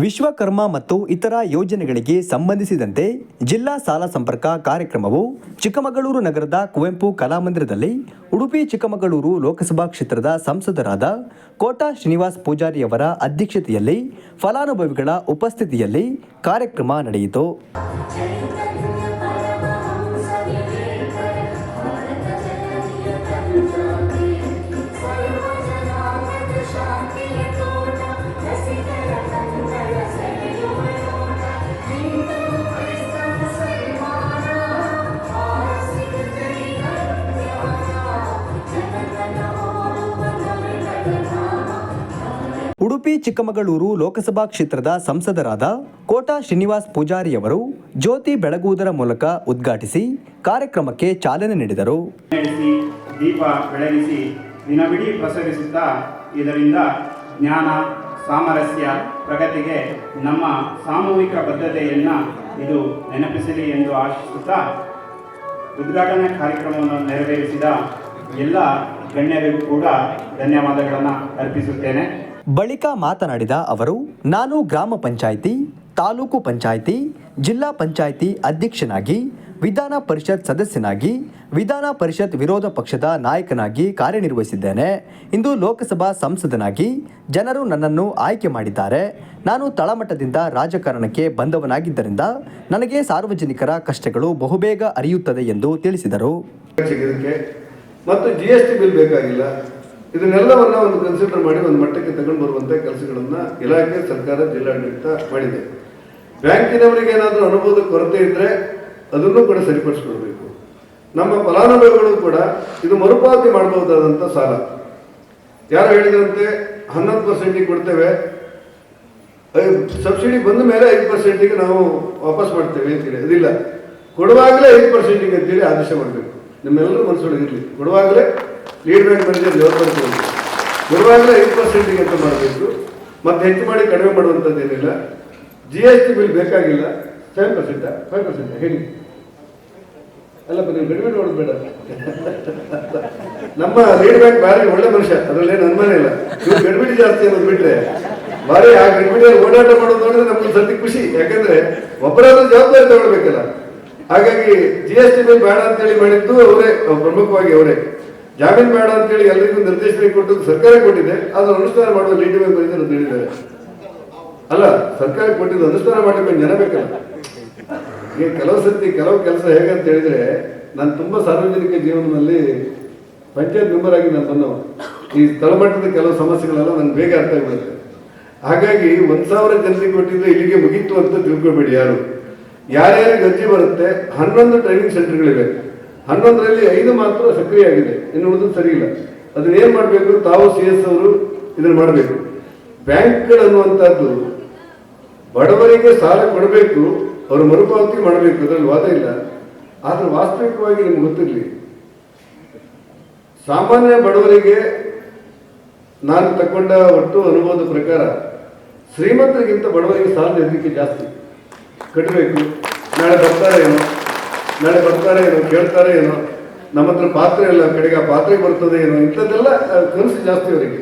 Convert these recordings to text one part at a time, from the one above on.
ವಿಶ್ವಕರ್ಮ ಮತ್ತು ಇತರ ಯೋಜನೆಗಳಿಗೆ ಸಂಬಂಧಿಸಿದಂತೆ ಜಿಲ್ಲಾ ಸಾಲ ಸಂಪರ್ಕ ಕಾರ್ಯಕ್ರಮವು ಚಿಕ್ಕಮಗಳೂರು ನಗರದ ಕುವೆಂಪು ಕಲಾಮಂದಿರದಲ್ಲಿ ಉಡುಪಿ ಚಿಕ್ಕಮಗಳೂರು ಲೋಕಸಭಾ ಕ್ಷೇತ್ರದ ಸಂಸದರಾದ ಕೋಟಾ ಶ್ರೀನಿವಾಸ್ ಪೂಜಾರಿಯವರ ಅಧ್ಯಕ್ಷತೆಯಲ್ಲಿ ಫಲಾನುಭವಿಗಳ ಉಪಸ್ಥಿತಿಯಲ್ಲಿ ಕಾರ್ಯಕ್ರಮ ನಡೆಯಿತು. ಉಡುಪಿ ಚಿಕ್ಕಮಗಳೂರು ಲೋಕಸಭಾ ಕ್ಷೇತ್ರದ ಸಂಸದರಾದ ಕೋಟಾ ಶ್ರೀನಿವಾಸ್ ಪೂಜಾರಿಯವರು ಜ್ಯೋತಿ ಬೆಳಗುವುದರ ಮೂಲಕ ಉದ್ಘಾಟಿಸಿ ಕಾರ್ಯಕ್ರಮಕ್ಕೆ ಚಾಲನೆ ನೀಡಿದರು. ದೀಪ ಬೆಳಗಿಸಿ ದಿನವಿಡೀ ಪ್ರಸರಿಸುತ್ತಾ ಇದರಿಂದ ಜ್ಞಾನ ಸಾಮರಸ್ಯ ಪ್ರಗತಿಗೆ ನಮ್ಮ ಸಾಮೂಹಿಕ ಬದ್ಧತೆಯನ್ನು ಇದು ನೆನಪಿಸಲಿ ಎಂದು ಆಶಿಸುತ್ತಾ ಉದ್ಘಾಟನಾ ಕಾರ್ಯಕ್ರಮವನ್ನು ನೆರವೇರಿಸಿದ ಎಲ್ಲ ಗಣ್ಯರಿಗೂ ಕೂಡ ಧನ್ಯವಾದಗಳನ್ನು ಅರ್ಪಿಸುತ್ತೇನೆ. ಬಳಿಕ ಮಾತನಾಡಿದ ಅವರು, ನಾನು ಗ್ರಾಮ ಪಂಚಾಯಿತಿ, ತಾಲೂಕು ಪಂಚಾಯಿತಿ, ಜಿಲ್ಲಾ ಪಂಚಾಯಿತಿ ಅಧ್ಯಕ್ಷನಾಗಿ, ವಿಧಾನ ಪರಿಷತ್ ಸದಸ್ಯನಾಗಿ, ವಿಧಾನ ಪರಿಷತ್ ವಿರೋಧ ಪಕ್ಷದ ನಾಯಕನಾಗಿ ಕಾರ್ಯನಿರ್ವಹಿಸಿದ್ದೇನೆ. ಇಂದು ಲೋಕಸಭಾ ಸಂಸದನಾಗಿ ಜನರು ನನ್ನನ್ನು ಆಯ್ಕೆ ಮಾಡಿದ್ದಾರೆ. ನಾನು ತಳಮಟ್ಟದಿಂದ ರಾಜಕಾರಣಕ್ಕೆ ಬಂದವನಾಗಿದ್ದರಿಂದ ನನಗೆ ಸಾರ್ವಜನಿಕರ ಕಷ್ಟಗಳು ಬಹುಬೇಗ ಅರಿಯುತ್ತದೆ ಎಂದು ತಿಳಿಸಿದರು. ಮತ್ತು GST ಬಿಲ್ ಬೇಕಾಗಿಲ್ಲ. ಇದನ್ನೆಲ್ಲವನ್ನ ಒಂದು ಕನ್ಸಿಡರ್ ಮಾಡಿ ಒಂದು ಮಟ್ಟಕ್ಕೆ ತಗೊಂಡು ಬರುವಂಥ ಕೆಲಸಗಳನ್ನು ಇಲಾಖೆ ಸರ್ಕಾರ ಜಿಲ್ಲಾಡಳಿತ ಮಾಡಿದೆ. ಬ್ಯಾಂಕಿನವರಿಗೆ ಏನಾದರೂ ಅನುಭವದ ಕೊರತೆ ಇದ್ದರೆ ಅದನ್ನು ಕೂಡ ಸರಿಪಡಿಸ್ಕೊಳ್ಬೇಕು. ನಮ್ಮ ಫಲಾನುಭವಿಗಳು ಕೂಡ ಇದು ಮರುಪಾವತಿ ಮಾಡಬಹುದಾದಂಥ ಸಾಲ. ಯಾರು ಹೇಳಿದಂತೆ 11% ಕೊಡ್ತೇವೆ, ಸಬ್ಸಿಡಿ ಬಂದ ಮೇಲೆ 5% ನಾವು ವಾಪಸ್ ಮಾಡ್ತೇವೆ ಅಂತೇಳಿ ಅದಿಲ್ಲ. ಕೊಡುವಾಗಲೇ 5% ಅಂತೇಳಿ ಆದೇಶ ಮಾಡಬೇಕು. ನಿಮ್ಮೆಲ್ಲರೂ ಮನಸ್ಸೊಳಗೆ ಇರಲಿ. ಕೊಡುವಾಗಲೇ ಲೀಡ್ ಬ್ಯಾಂಕ್ ಮ್ಯಾನೇಜರ್ ಜವಾಬ್ದಾರಿ ತಗೊಳ್ಳಿ. ಕೊಡುವಾಗಲೇ 5% ಅಂತ ಮಾಡಬೇಕು. ಮತ್ತೆ ಹೆಚ್ಚು ಮಾಡಿ ಕಡಿಮೆ ಮಾಡುವಂಥದ್ದು ಏನಿಲ್ಲ. GST ಬಿಲ್ ಬೇಕಾಗಿಲ್ಲ. 7%, 5% ಹೇಳಿ. ಅಲ್ಲಪ್ಪ, ನೀವು ಗಡಿಬಿಡಿ ನೋಡೋದು ಬೇಡ. ನಮ್ಮ ಲೀಡ್ ಬ್ಯಾಂಕ್ ಭಾರಿ ಒಳ್ಳೆ ಮನುಷ್ಯ, ಅದರಲ್ಲೇನು ಅನುಮಾನ ಇಲ್ಲ. ನೀವು ಗಡಿಬಿಡಿ ಜಾಸ್ತಿ ಅನ್ನೋದು ಬಿಟ್ಟರೆ ಭಾರಿ ಆ ಗಡಿಬಿಡಿಯಲ್ಲಿ ಓಡಾಟ ಮಾಡೋದು ನೋಡಿದ್ರೆ ನಮ್ಗೆ ಸದ್ಯ ಖುಷಿ. ಯಾಕಂದ್ರೆ ಒಬ್ಬರಾದ್ರೂ ಜವಾಬ್ದಾರಿ ತಗೊಳ್ಬೇಕಲ್ಲ. ಹಾಗಾಗಿ GST ಬಿಲ್ ಬೇಡ ಅಂತೇಳಿ ಮಾಡಿದ್ದು ಅವರೇ, ಪ್ರಮುಖವಾಗಿ ಅವರೇ. ಜಾಮೀನು ಬೇಡ ಅಂತೇಳಿ ಎಲ್ಲರಿಗೂ ನಿರ್ದೇಶನ ಕೊಟ್ಟದ್ದು ಸರ್ಕಾರ ಕೊಟ್ಟಿದೆ. ಅದನ್ನು ಅನುಷ್ಠಾನ ಮಾಡುವ ಲೀಡ್ ಬ್ಯಾಂಕ್ ಮ್ಯಾನೇಜರ್ ಅಂತ ಹೇಳಿದ್ದಾರೆ. ಅಲ್ಲ, ಸರ್ಕಾರ ಕೊಟ್ಟಿದ್ದು ಅನುಷ್ಠಾನ ಮಾಡಬೇಕು, ಜನ ಬೇಕಲ್ಲ. ಈಗ ಕೆಲವು ಸರ್ತಿ ಕೆಲವು ಕೆಲಸ ಹೇಗೆ ಅಂತ ಹೇಳಿದ್ರೆ, ನಾನು ತುಂಬಾ ಸಾರ್ವಜನಿಕ ಜೀವನದಲ್ಲಿ ಪಂಚಾಯತ್ ಮೆಂಬರ್ ಆಗಿ ನಾನು ಬಂದವ. ಈ ತಳಮಟ್ಟದ ಕೆಲವು ಸಮಸ್ಯೆಗಳೆಲ್ಲ ನನಗೆ ಬೇಗ ಅರ್ಥ ಆಗಿಬಿಡುತ್ತೆ. ಹಾಗಾಗಿ 1000 ಜನರಿಗೆ ಕೊಟ್ಟಿದ್ರೆ ಇಲ್ಲಿಗೆ ಮುಗೀತು ಅಂತ ತಿಳ್ಕೊಬೇಡಿ ಯಾರು. ಯಾರ್ಯಾರಿಗೆ ಅರ್ಜಿ ಬರುತ್ತೆ 11 ಟ್ರೈನಿಂಗ್ ಸೆಂಟರ್ಗಳಿವೆ. 11ರಲ್ಲಿ 5 ಮಾತ್ರ ಸಕ್ರಿಯ ಆಗಿದೆ, ಇನ್ನು ಉಳಿದು ಸರಿ ಇಲ್ಲ. ಅದನ್ನೇನು ಮಾಡಬೇಕು, ತಾವು CS ಅವರು ಇದನ್ನು ಮಾಡಬೇಕು. ಬ್ಯಾಂಕ್ಗಳು ಅನ್ನುವಂಥದ್ದು ಬಡವರಿಗೆ ಸಾಲ ಕೊಡಬೇಕು, ಅವರು ಮರುಪಾವತಿ ಮಾಡಬೇಕು, ಅದರಲ್ಲಿ ವಾದ ಇಲ್ಲ. ಆದರೆ ವಾಸ್ತವಿಕವಾಗಿ ನಿಮ್ಗೆ ಗೊತ್ತಿರಲಿ, ಸಾಮಾನ್ಯ ಬಡವರಿಗೆ ನಾನು ತಗೊಂಡ ಒಟ್ಟು ಅನುಭವದ ಪ್ರಕಾರ ಶ್ರೀಮಂತರಿಗಿಂತ ಬಡವರಿಗೆ ಸಾಲದ ಹೆದರಿಕೆ ಜಾಸ್ತಿ. ಕಟ್ಟಬೇಕು, ನಾಳೆ ಬರ್ತಾರೆ ಏನೋ ಕೇಳ್ತಾರೆ ಏನೋ, ನಮ್ಮ ಹತ್ರ ಪಾತ್ರೆ ಇಲ್ಲ, ಕಡೆಗೆ ಆ ಪಾತ್ರೆ ಬರ್ತದೆ ಏನೋ, ಇಂಥದ್ದೆಲ್ಲ ಕನಸು ಜಾಸ್ತಿ ಅವರಿಗೆ.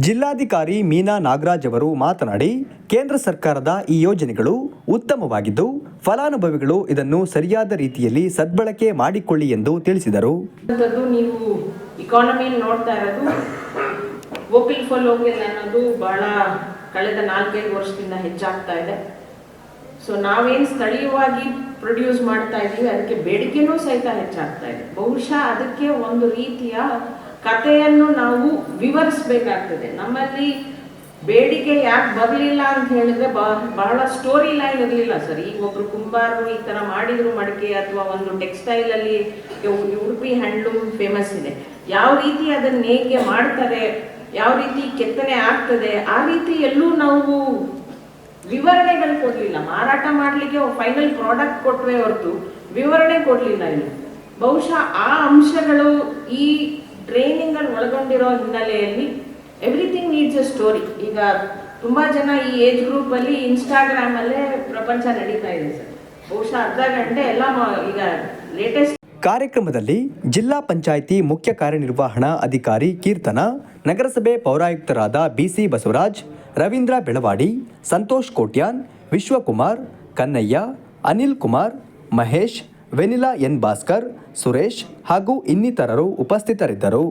ಜಿಲ್ಲಾಧಿಕಾರಿ ಮೀನಾ ನಾಗರಾಜ್ ಅವರು ಮಾತನಾಡಿ, ಕೇಂದ್ರ ಸರ್ಕಾರದ ಈ ಯೋಜನೆಗಳು ಉತ್ತಮವಾಗಿದ್ದು ಫಲಾನುಭವಿಗಳು ಇದನ್ನು ಸರಿಯಾದ ರೀತಿಯಲ್ಲಿ ಸದ್ಬಳಕೆ ಮಾಡಿಕೊಳ್ಳಿ ಎಂದು ತಿಳಿಸಿದರು. ನೀವು ಇಕಾನಮಿಯಲ್ಲಿ ನೋಡ್ತಾ ಇರೋದು ವೋಕಲ್ ಫಾರ್ ಲೋಕಲ್ ಅನ್ನೋದು ಬಹಳ ಕಳೆದ 4-5 ವರ್ಷದಿಂದ ಹೆಚ್ಚಾಗ್ತಾ ಇದೆ. ಸೊ ನಾವೇನು ಸ್ಥಳೀಯವಾಗಿ ಪ್ರೊಡ್ಯೂಸ್ ಮಾಡ್ತಾ ಇದ್ದೀವಿ ಅದಕ್ಕೆ ಬೇಡಿಕೆನೂ ಸಹಿತ ಹೆಚ್ಚಾಗ್ತಾ ಇದೆ. ಬಹುಶಃ ಅದಕ್ಕೆ ಒಂದು ರೀತಿಯ ಕಥೆಯನ್ನು ನಾವು ವಿವರಿಸಬೇಕಾಗ್ತದೆ. ನಮ್ಮಲ್ಲಿ ಬೇಡಿಕೆ ಯಾಕೆ ಬರಲಿಲ್ಲ ಅಂತ ಹೇಳಿದ್ರೆ ಬಹಳ ಸ್ಟೋರಿ ಲೈನ್ ಇರಲಿಲ್ಲ ಸರ್. ಈಗ ಒಬ್ರು ಕುಂಬಾರರು ಈ ಥರ ಮಾಡಿದ್ರು ಮಡಿಕೆ, ಅಥವಾ ಒಂದು ಟೆಕ್ಸ್ಟೈಲಲ್ಲಿ ಉಡುಪಿ ಹ್ಯಾಂಡ್ಲೂಮ್ ಫೇಮಸ್ ಇದೆ, ಯಾವ ರೀತಿ ಅದನ್ನು ನೇಯ್ಗೆ ಮಾಡ್ತಾರೆ, ಯಾವ ರೀತಿ ಕೆತ್ತನೆ ಆಗ್ತದೆ, ಆ ರೀತಿ ಎಲ್ಲೂ ನಾವು ವಿವರಣೆಗಳು ಕೊಡಲಿಲ್ಲ. ಮಾರಾಟ ಮಾಡಲಿಕ್ಕೆ ಫೈನಲ್ ಪ್ರಾಡಕ್ಟ್ ಕೊಟ್ಟರೆ ಹೊರತು ವಿವರಣೆ ಕೊಡಲಿಲ್ಲ ಇಲ್ಲಿ. ಬಹುಶಃ ಆ ಅಂಶಗಳು ಈ ಟ್ರೈನಿಂಗ್ ಅಲ್ಲಿ ಒಳಗೊಂಡಿರೋ ಹಿನ್ನೆಲೆಯಲ್ಲಿ ಎವ್ರಿಥಿಂಗ್ ನೀಡ್ಸ್ ಎ ಸ್ಟೋರಿ. ಈಗ ತುಂಬಾ ಜನ ಈ ಏಜ್ ಗ್ರೂಪ್ ಅಲ್ಲಿ ಇನ್ಸ್ಟಾಗ್ರಾಮ್ ಅಲ್ಲೇ ಪ್ರಪಂಚ ನಡೀತಾ ಇದೆ ಸರ್. ಬಹುಶಃ ಅರ್ಧ ಗಂಟೆ ಎಲ್ಲ ಈಗ ಲೇಟೆಸ್ಟ್ ಕಾರ್ಯಕ್ರಮದಲ್ಲಿ ಜಿಲ್ಲಾ ಪಂಚಾಯಿತಿ ಮುಖ್ಯ ಕಾರ್ಯನಿರ್ವಹಣಾ ಅಧಿಕಾರಿ ಕೀರ್ತನ, ನಗರಸಭೆ ಪೌರಾಯುಕ್ತರಾದ ಬಿಸಿ ಬಸವರಾಜ್, ರವೀಂದ್ರ ಬೆಳವಾಡಿ, ಸಂತೋಷ್ ಕೋಟ್ಯಾನ್, ವಿಶ್ವಕುಮಾರ್, ಕನ್ನಯ್ಯ, ಅನಿಲ್ ಕುಮಾರ್, ಮಹೇಶ್, ವೆನಿಲಾ ಎನ್ ಭಾಸ್ಕರ್, ಸುರೇಶ್ ಹಾಗೂ ಇನ್ನಿತರರು ಉಪಸ್ಥಿತರಿದ್ದರು.